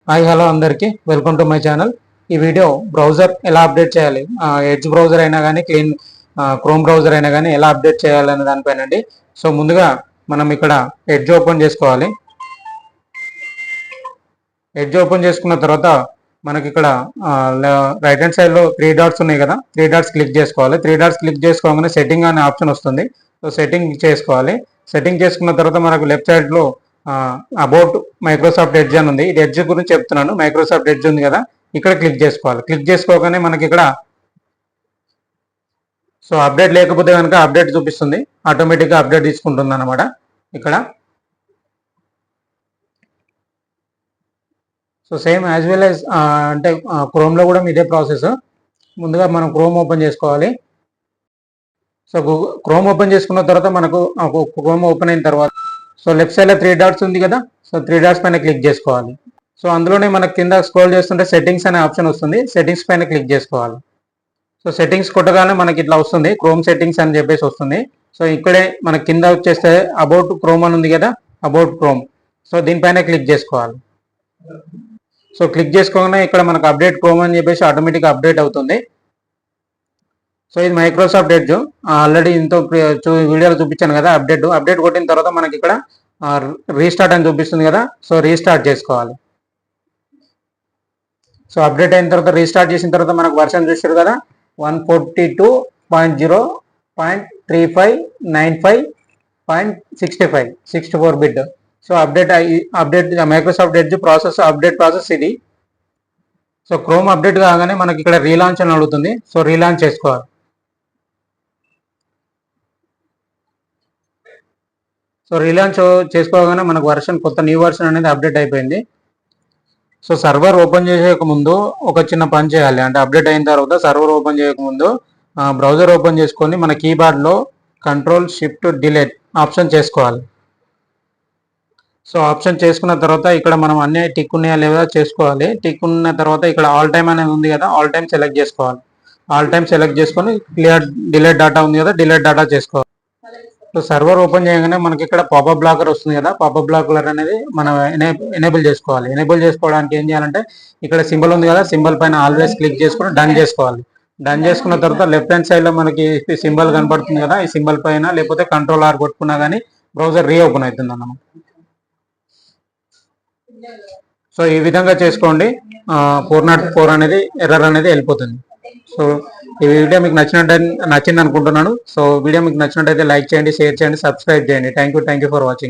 Hi hello అందరికీ welcome to my channel. ఈ video browser ఎలా అప్డేట్ చేయాలి, ఎడ్జ్ బ్రౌజర్ అయినా కానీ క్రోమ్ బ్రౌజర్ అయినా కానీ ఎలా అప్డేట్ చేయాలనే దానిపైన అండి. సో ముందుగా మనం ఇక్కడ ఎడ్జ్ ఓపెన్ చేసుకోవాలి. ఎడ్జ్ ఓపెన్ చేసుకున్న తర్వాత మనకి ఇక్కడ రైట్ హ్యాండ్ సైడ్లో 3 డాట్స్ ఉన్నాయి కదా, 3 డాట్స్ క్లిక్ చేసుకోవాలి. 3 డాట్స్ క్లిక్ చేసుకోగానే సెట్టింగ్ అనే ఆప్షన్ వస్తుంది. సో సెట్టింగ్ చేసుకోవాలి. సెట్టింగ్ చేసుకున్న తర్వాత మనకు లెఫ్ట్ సైడ్లో అబౌట్ మైక్రోసాఫ్ట్ ఎడ్జ్ అని ఉంది. ఇది ఎడ్జ్ గురించి చెప్తున్నాను. మైక్రోసాఫ్ట్ ఎడ్జ్ ఉంది కదా, ఇక్కడ క్లిక్ చేసుకోవాలి. క్లిక్ చేసుకోగానే మనకి ఇక్కడ సో అప్డేట్ లేకపోతే కనుక అప్డేట్ చూపిస్తుంది, ఆటోమేటిక్గా అప్డేట్ తీసుకుంటుంది అనమాట. ఇక్కడ so same as well as అంటే క్రోమ్లో కూడా ఇదే ప్రాసెస్. ముందుగా మనం క్రోమ్ ఓపెన్ చేసుకోవాలి. సో క్రోమ్ ఓపెన్ చేసుకున్న తర్వాత మనకు క్రోమ్ ఓపెన్ అయిన తర్వాత సో లెఫ్ట్ సైడ్లో 3 డాట్స్ ఉంది కదా, సో 3 డాట్స్ పైన క్లిక్ చేసుకోవాలి. సో అందులోనే మనకు కింద స్క్రోల్ చేస్తుంటే సెట్టింగ్స్ అనే ఆప్షన్ వస్తుంది. సెట్టింగ్స్ పైన క్లిక్ చేసుకోవాలి. సో సెట్టింగ్స్ కొట్టగానే మనకి ఇట్లా వస్తుంది, క్రోమ్ సెట్టింగ్స్ అని చెప్పేసి వస్తుంది. సో ఇక్కడే మనకి కింద వచ్చేస్తే అబౌట్ క్రోమ్ అని ఉంది కదా, అబౌట్ క్రోమ్. సో దీనిపైన క్లిక్ చేసుకోవాలి. సో క్లిక్ చేసుకోగానే ఇక్కడ మనకు అప్డేట్ క్రోమ్ అని చెప్పేసి ఆటోమేటిక్గా అప్డేట్ అవుతుంది. సో ఇది మైక్రోసాఫ్ట్ ఎడ్జ్ ఆల్రెడీ ఇంతో వీడియోలో చూపించాను కదా. అప్డేట్ కొట్టిన తర్వాత మనకి ఇక్కడ రీస్టార్ట్ అని చూపిస్తుంది కదా, సో రీస్టార్ట్ చేసుకోవాలి. సో అప్డేట్ అయిన తర్వాత రీస్టార్ట్ చేసిన తర్వాత మనకు వర్షన్ చూసారు కదా, 142.0.3595.65 64 bit. So update Microsoft edge update process ఇది. సో క్రోమ్ అప్డేట్ కాగానే మనకి ఇక్కడ రీలాంచ్ అని అడుగుతుంది. సో రీలాంచ్ చేసుకోవాలి. సో రీలాంచ్ చేసుకోగానే మనకు కొత్త న్యూ వర్షన్ అనేది అప్డేట్ అయిపోయింది. సో సర్వర్ ఓపెన్ చేయకముందు ఒక చిన్న పని చేయాలి. అంటే అప్డేట్ అయిన తర్వాత సర్వర్ ఓపెన్ చేయకముందు బ్రౌజర్ ఓపెన్ చేసుకొని మన కీబోర్డ్లో Ctrl+Shift+Delete ఆప్షన్ చేసుకోవాలి. సో ఆప్షన్ చేసుకున్న తర్వాత ఇక్కడ మనం అన్ని టిక్ ఉన్నాయా లేదా చేసుకోవాలి. టిక్ ఉన్న తర్వాత ఇక్కడ ఆల్ టైమ్ అనేది ఉంది కదా, ఆల్ టైమ్ సెలెక్ట్ చేసుకోవాలి. ఆల్ టైమ్ సెలెక్ట్ చేసుకొని క్లియర్ డిలీట్ డేటా ఉంది కదా, డిలీట్ డేటా చేసుకోవాలి. సో సర్వర్ ఓపెన్ చేయగానే మనకి ఇక్కడ పాపప్ బ్లాకర్ వస్తుంది కదా, పాపప్ బ్లాకర్ అనేది మనం ఎనేబుల్ చేసుకోవాలి. ఎనేబుల్ చేసుకోవడానికి ఏం చేయాలంటే ఇక్కడ సింబల్ ఉంది కదా, సింబల్ పైన ఆల్వేస్ క్లిక్ చేసుకుని డన్ చేసుకోవాలి. డన్ చేసుకున్న తర్వాత లెఫ్ట్ హ్యాండ్ సైడ్లో మనకి సింబల్ కనపడుతుంది కదా, ఈ సింబల్ పైన లేకపోతే Ctrl+R కొట్టుకున్నా కానీ బ్రౌజర్ రీఓపెన్ అవుతుంది అన్నమాట. సో ఈ విధంగా చేసుకోండి. 404 అనేది ఎర్రర్ అనేది వెళ్ళిపోతుంది. సో ఈ వీడియో మీకు నచ్చింది అనుకుంటున్నాను. సో వీడియో మీకు నచ్చినట్టయితే లైక్ చేయండి, షేర్ చేయండి, సబ్స్క్రైబ్ చేయండి. Thank you for watching.